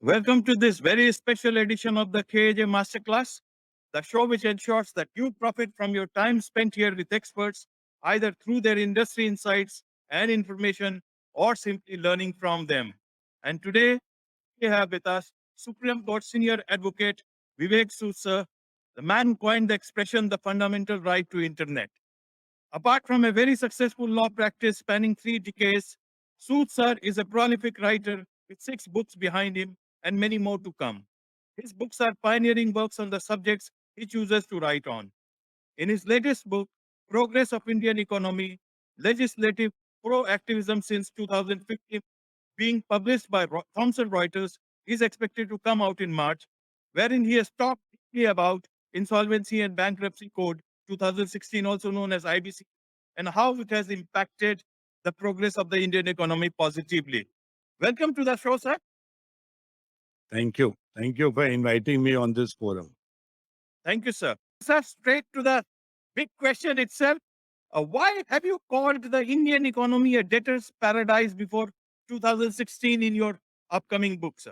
Welcome to this very special edition of the KAJ Masterclass, the show which ensures that you profit from your time spent here with experts, either through their industry insights and information or simply learning from them. And today we have with us Supreme Court Senior Advocate Vivek Sood, sir, the man who coined the expression the fundamental right to internet. Apart from a very successful law practice spanning 3 decades, Sood sir is a prolific writer with 6 books behind him and many more to come. His books are pioneering works on the subjects he chooses to write on. In his latest book, Progress of Indian Economy, Legislative Pro Activism Since 2015, being published by Thomson Reuters, is expected to come out in March, wherein he has talked deeply about Insolvency and Bankruptcy Code 2016, also known as IBC, and how it has impacted the progress of the Indian economy positively. Welcome to the show, sir. Thank you. Thank you for inviting me on this forum. Thank you, sir. Sir, straight to the big question itself. Why have you called the Indian economy a debtor's paradise before 2016 in your upcoming book, sir?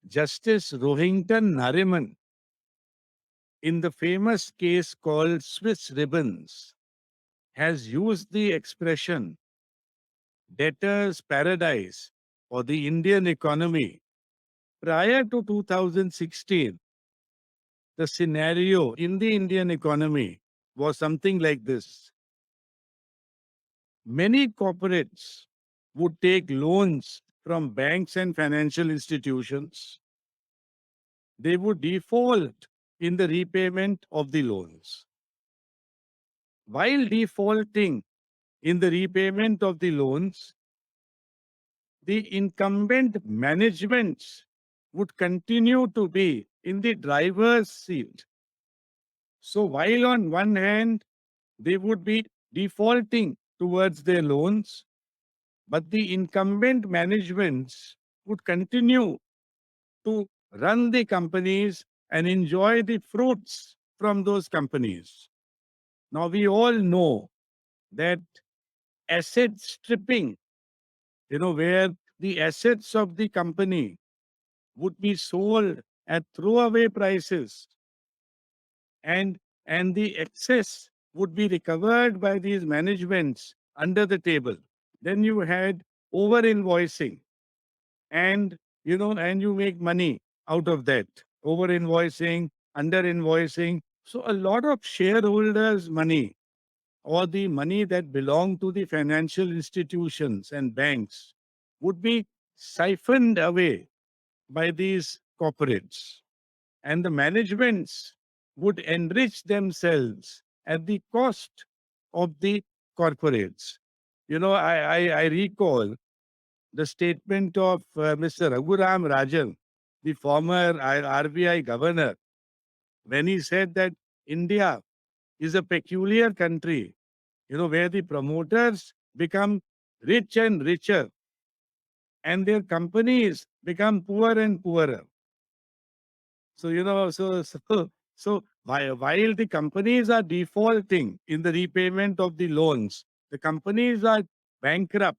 Justice Rohington Nariman, in the famous case called Swiss Ribbons, has used the expression debtor's paradise for the Indian economy. Prior to 2016, the scenario in the Indian economy was something like this. Many corporates would take loans from banks and financial institutions. They would default in the repayment of the loans. While defaulting in the repayment of the loans, the incumbent managements would continue to be in the driver's seat. So while on one hand, they would be defaulting towards their loans, but the incumbent managements would continue to run the companies and enjoy the fruits from those companies. Now, we all know that asset stripping, where the assets of the company would be sold at throwaway prices and the excess would be recovered by these managements under the table. Then you had over invoicing and you make money out of that. Over invoicing, under invoicing. So a lot of shareholders' money or the money that belonged to the financial institutions and banks would be siphoned away by these corporates. And the managements would enrich themselves at the cost of the corporates. I recall the statement of Mr. Raghuram Rajan, the former RBI governor, when he said that India is a peculiar country, where the promoters become rich and richer and their companies become poor and poorer. So, while the companies are defaulting in the repayment of the loans, the companies are bankrupt,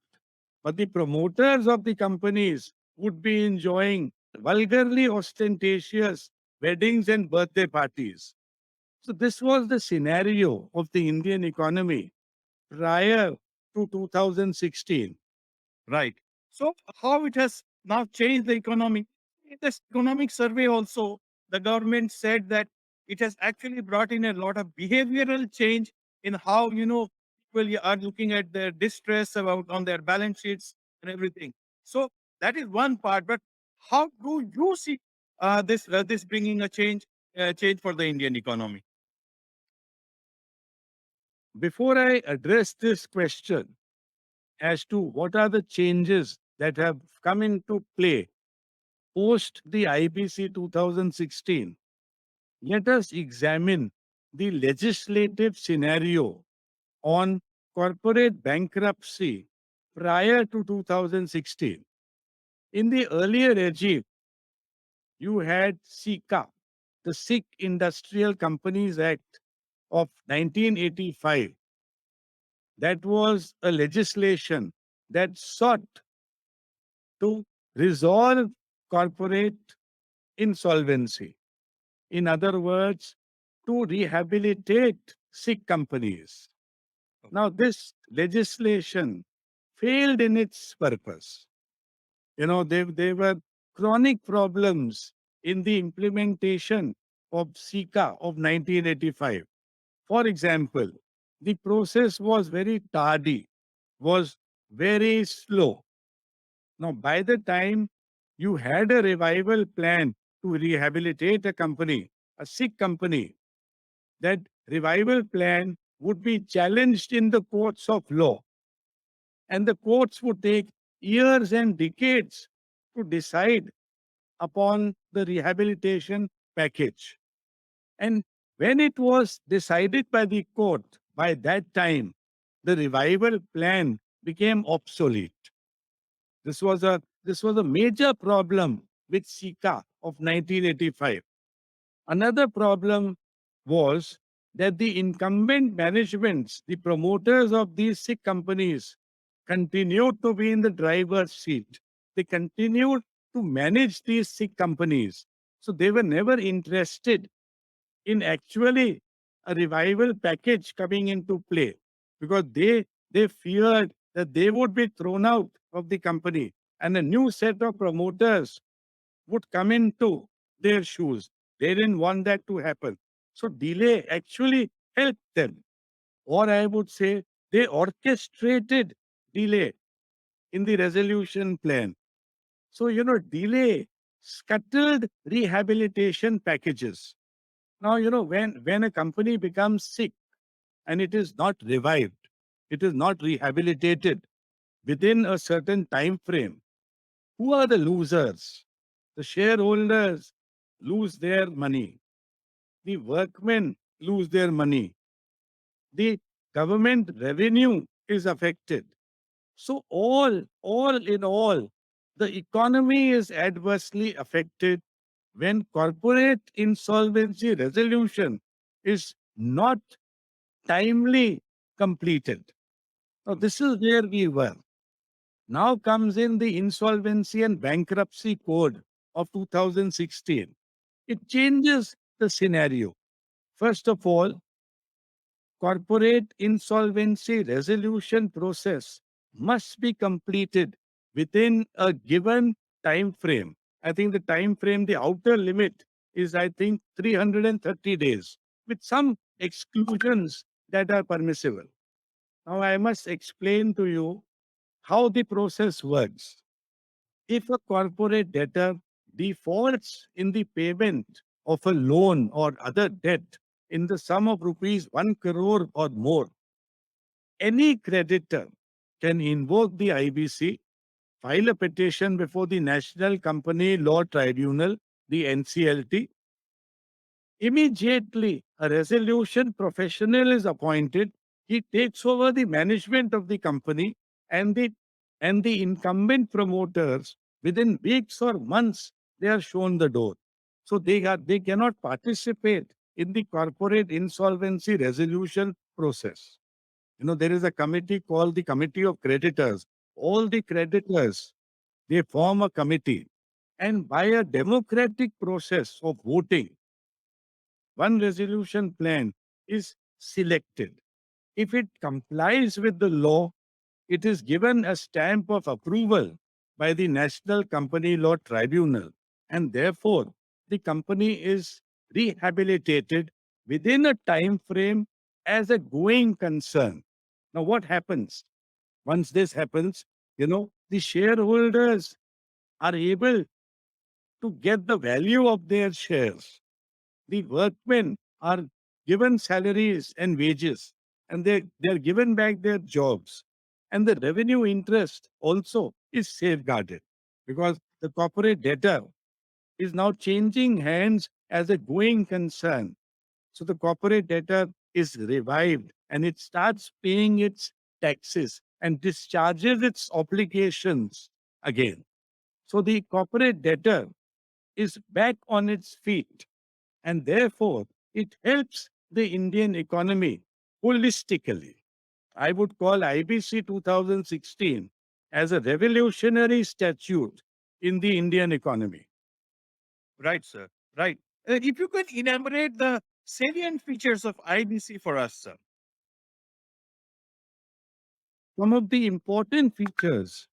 but the promoters of the companies would be enjoying vulgarly ostentatious weddings and birthday parties. So this was the scenario of the Indian economy prior to 2016. Right. So, how it has now changed the economy? In this economic survey, also, the government said that it has actually brought in a lot of behavioral change in how people are looking at their distress about on their balance sheets and everything. So that is one part. But how do you see this bringing a change for the Indian economy? Before I address this question as to what are the changes that have come into play post the IBC 2016, let us examine the legislative scenario on corporate bankruptcy prior to 2016. In the earlier regime, you had SIKA, the Sikh Industrial Companies Act of 1985. That was a legislation that sought to resolve corporate insolvency. In other words, to rehabilitate sick companies. Now, this legislation failed in its purpose. There were chronic problems in the implementation of SIKA of 1985. For example, the process was very tardy, was very slow. Now, by the time you had a revival plan to rehabilitate a company, a sick company, that revival plan would be challenged in the courts of law, and the courts would take years and decades to decide upon the rehabilitation package. And when it was decided by the court, by that time, the revival plan became obsolete. This was a major problem with SIKA of 1985. Another problem was that the incumbent managements, the promoters of these sick companies, continued to be in the driver's seat. They continued to manage these sick companies. So they were never interested in actually a revival package coming into play, because they feared that they would be thrown out of the company and a new set of promoters would come into their shoes. They didn't want that to happen. So delay actually helped them. Or I would say they orchestrated delay in the resolution plan. So, delay scuttled rehabilitation packages. Now, when a company becomes sick and it is not revived, it is not rehabilitated within a certain time frame, who are the losers? The shareholders lose their money. The workmen lose their money. The government revenue is affected. So all in all, the economy is adversely affected when corporate insolvency resolution is not timely completed. Now, this is where we were. Now comes in the Insolvency and Bankruptcy Code of 2016. It changes the scenario. First of all, corporate insolvency resolution process must be completed within a given time frame. I think the time frame, the outer limit is, I think, 330 days, with some exclusions that are permissible. Now, I must explain to you how the process works. If a corporate debtor defaults in the payment of a loan or other debt in the sum of rupees 1 crore or more, any creditor can invoke the IBC, file a petition before the National Company Law Tribunal, the NCLT. Immediately, a resolution professional is appointed. He takes over the management of the company, and the incumbent promoters, within weeks or months, they are shown the door. So they cannot participate in the corporate insolvency resolution process. There is a committee called the Committee of Creditors. All the creditors, they form a committee, and by a democratic process of voting, one resolution plan is selected. If it complies with the law, it is given a stamp of approval by the National Company Law Tribunal, and therefore the company is rehabilitated within a time frame as a going concern. Now, what happens? Once this happens, the shareholders are able to get the value of their shares. The workmen are given salaries and wages, and they're given back their jobs. And the revenue interest also is safeguarded, because the corporate debtor is now changing hands as a going concern. So the corporate debtor is revived and it starts paying its taxes and discharges its obligations again. So the corporate debtor is back on its feet, and therefore it helps the Indian economy holistically. I would call IBC 2016 as a revolutionary statute in the Indian economy. Right, sir. Right. If you could enumerate the salient features of IBC for us, sir. Some of the important features,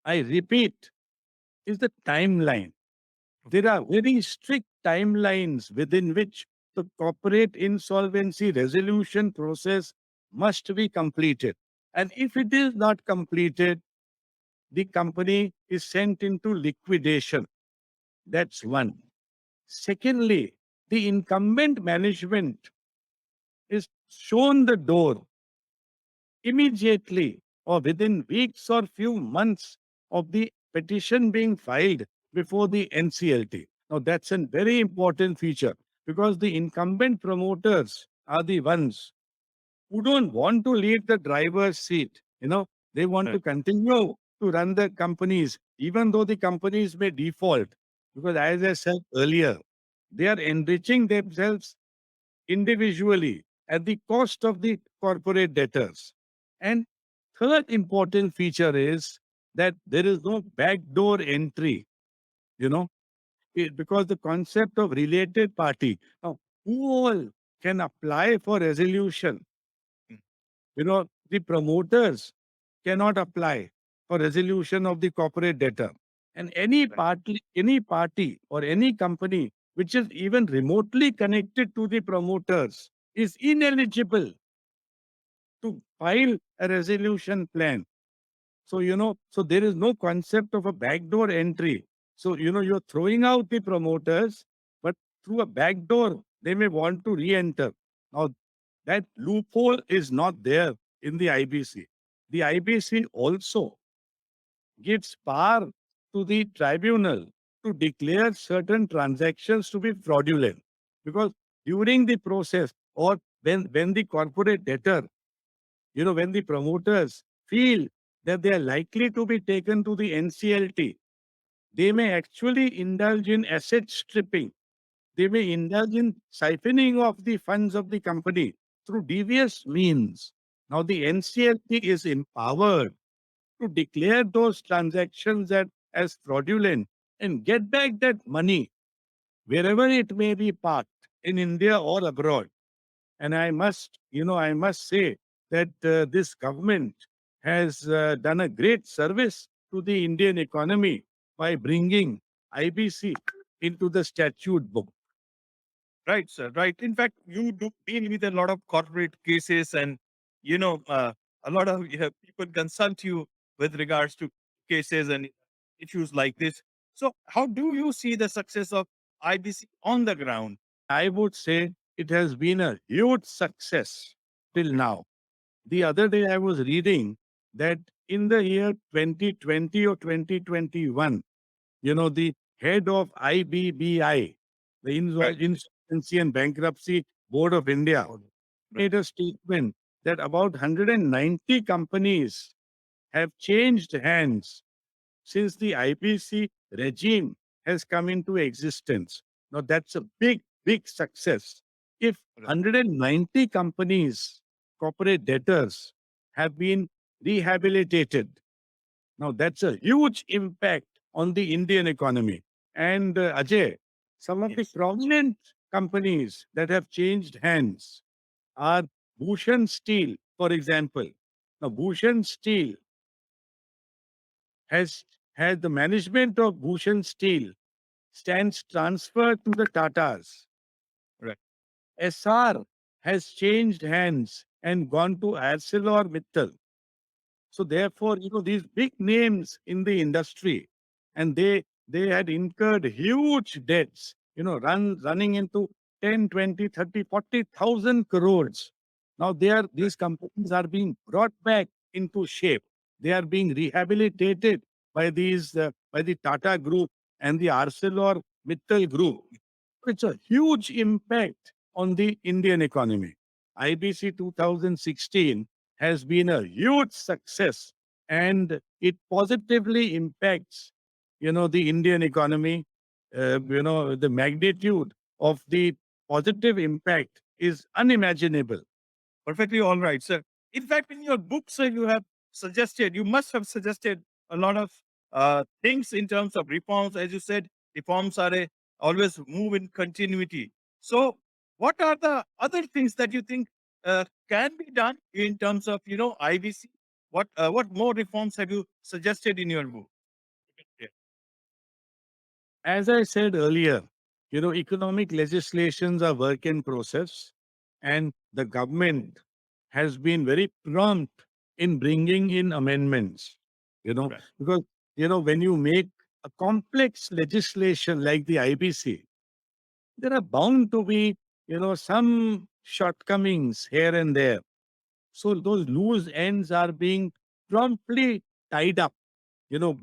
I repeat, is the timeline. There are very strict timelines within which the corporate insolvency resolution process must be completed. And if it is not completed, the company is sent into liquidation. That's one. Secondly, the incumbent management is shown the door immediately or within weeks or few months of the petition being filed before the NCLT. Now, that's a very important feature because the incumbent promoters are the ones who don't want to leave the driver's seat. They want to continue to run the companies, even though the companies may default. Because as I said earlier, they are enriching themselves individually at the cost of the corporate debtors. And third important feature is that there is no backdoor entry, you know, because the concept of related party. Now, who all can apply for resolution? Mm. The promoters cannot apply for resolution of the corporate debtor. And Right. any party or any company which is even remotely connected to the promoters is ineligible to file a resolution plan. So there is no concept of a backdoor entry. So, you're throwing out the promoters, but through a backdoor, they may want to re-enter. Now, that loophole is not there in the IBC. The IBC also gives power to the tribunal to declare certain transactions to be fraudulent. Because during the process or when the corporate debtor, when the promoters feel that they are likely to be taken to the NCLT, they may actually indulge in asset stripping. They may indulge in siphoning of the funds of the company through devious means. Now, the NCLT is empowered to declare those transactions as fraudulent and get back that money wherever it may be parked in India or abroad. And I must say that this government has done a great service to the Indian economy by bringing IBC into the statute book. Right, sir. Right. In fact, you do deal with a lot of corporate cases, and you know, uh, a lot of people consult you with regards to cases and issues like this. So, how do you see the success of IBC on the ground? I would say it has been a huge success till Okay. now. The other day I was reading that in the year 2020 or 2021, the head of IBBI, the Right. Insolvency and Bankruptcy Board of India, Right. made a statement that about 190 companies have changed hands since the IPC regime has come into existence. Now, that's a big, big success. If Right. 190 companies, corporate debtors, have been rehabilitated, now that's a huge impact on the Indian economy. And Ajay, some of the Yes. prominent companies that have changed hands are Bhushan Steel, for example. Now, Bhushan Steel has had the management of Bhushan Steel stands transferred to the Tatas. Right. SR has changed hands and gone to ArcelorMittal. So therefore, these big names in the industry, and they had incurred huge debts, running into 10, 20, 30, 40,000 crores. Now Right. these companies are being brought back into shape. They are being rehabilitated by the Tata Group and the ArcelorMittal Group. It's a huge impact on the Indian economy. IBC 2016 has been a huge success and it positively impacts, the Indian economy. The magnitude of the positive impact is unimaginable. Perfectly all right, sir. In fact, in your book, sir, you must have suggested a lot of things in terms of reforms. As you said, reforms are always move in continuity. So, what are the other things that you think can be done in terms of IBC? What more reforms have you suggested in your book? Yeah. As I said earlier, economic legislations are work in process, and the government has been very prompt in bringing in amendments. Right. Because when you make a complex legislation like the IBC, there are bound to be some shortcomings here and there. So those loose ends are being promptly tied up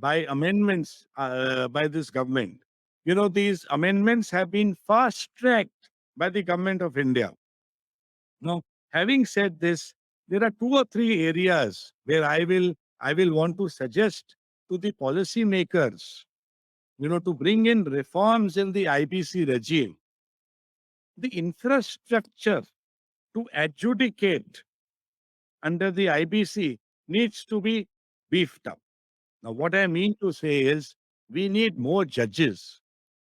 by amendments by this government. These amendments have been fast tracked by the government of India. Now, having said this, there are two or three areas where I will want to suggest to the policy makers, to bring in reforms in the IBC regime. The infrastructure to adjudicate under the IBC needs to be beefed up. Now, what I mean to say is we need more judges.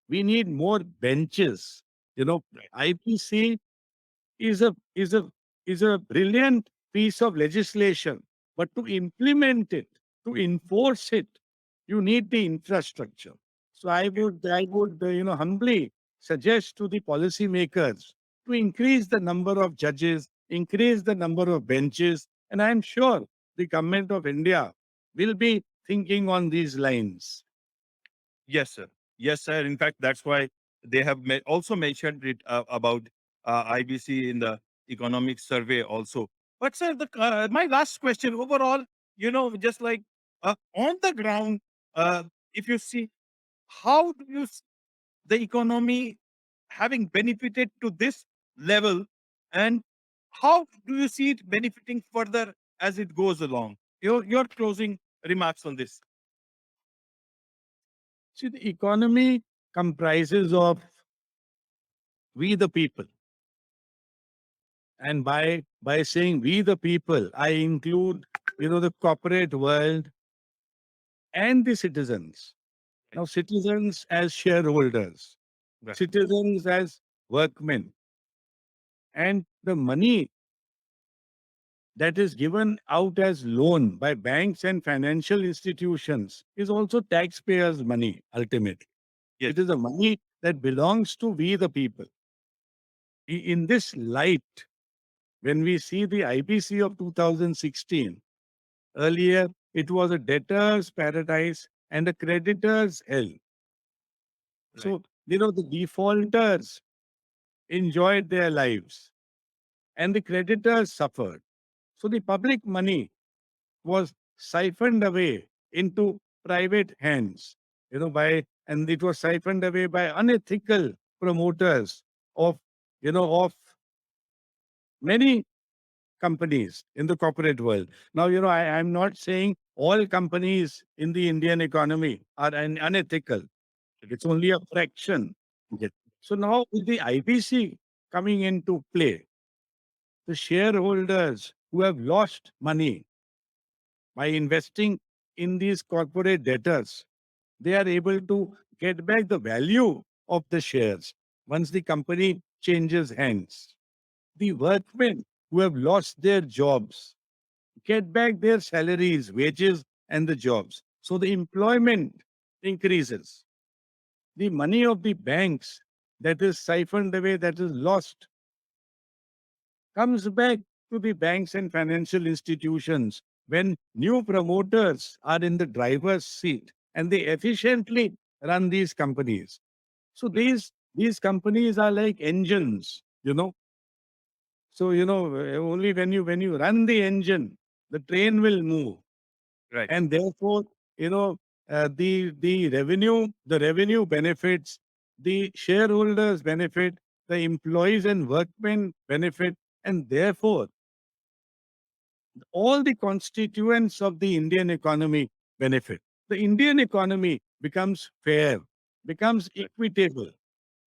We need more benches. Right. IPC is a brilliant piece of legislation, but to implement it, to enforce it, you need the infrastructure. So I would humbly suggest to the policymakers to increase the number of judges, increase the number of benches, and I'm sure the government of India will be thinking on these lines. Yes, sir. Yes, sir. In fact, that's why they have also mentioned it about IBC in the economic survey also. But sir, my last question overall, just like on the ground, uh, if you see, how do you see the economy having benefited to this level, and how do you see it benefiting further as it goes along? Your closing remarks on this. See, the economy comprises of we the people. And by saying we the people, I include, the corporate world and the citizens. Right. Now, citizens as shareholders, Right. citizens as workmen, and the money that is given out as loan by banks and financial institutions is also taxpayers' money, ultimately. Yes. It is the money that belongs to we the people. In this light, when we see the IPC of 2016, earlier it was a debtor's paradise and a creditor's hell. Right. So, the defaulters enjoyed their lives and the creditors suffered. So, the public money was siphoned away into private hands, and it was siphoned away by unethical promoters of, of many companies in the corporate world. Now, I'm not saying all companies in the Indian economy are unethical. It's only a fraction. Yes. So now with the IPC coming into play, the shareholders who have lost money by investing in these corporate debtors, they are able to get back the value of the shares once the company changes hands. The workmen who have lost their jobs get back their salaries, wages, and the jobs. So the employment increases. The money of the banks that is siphoned away, that is lost, comes back to the banks and financial institutions when new promoters are in the driver's seat and they efficiently run these companies. So Right. these companies are like engines. So only when you run the engine, the train will move. Right. And therefore you know the revenue benefits, the shareholders benefit, the employees and workmen benefit, and therefore all the constituents of the Indian economy benefit. The Indian economy becomes fair, becomes Right. equitable,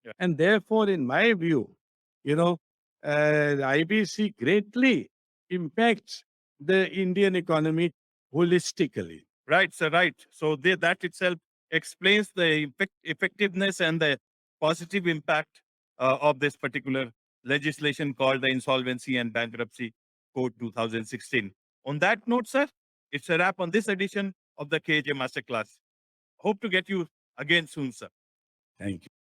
Yeah. and therefore in my view, you know IBC greatly impacts the Indian economy holistically. Right, sir, right. So that itself explains the effectiveness and the positive impact of this particular legislation called the Insolvency and Bankruptcy Code 2016. On that note, sir, it's a wrap on this edition of the KJ Masterclass. Hope to get you again soon, sir. Thank you.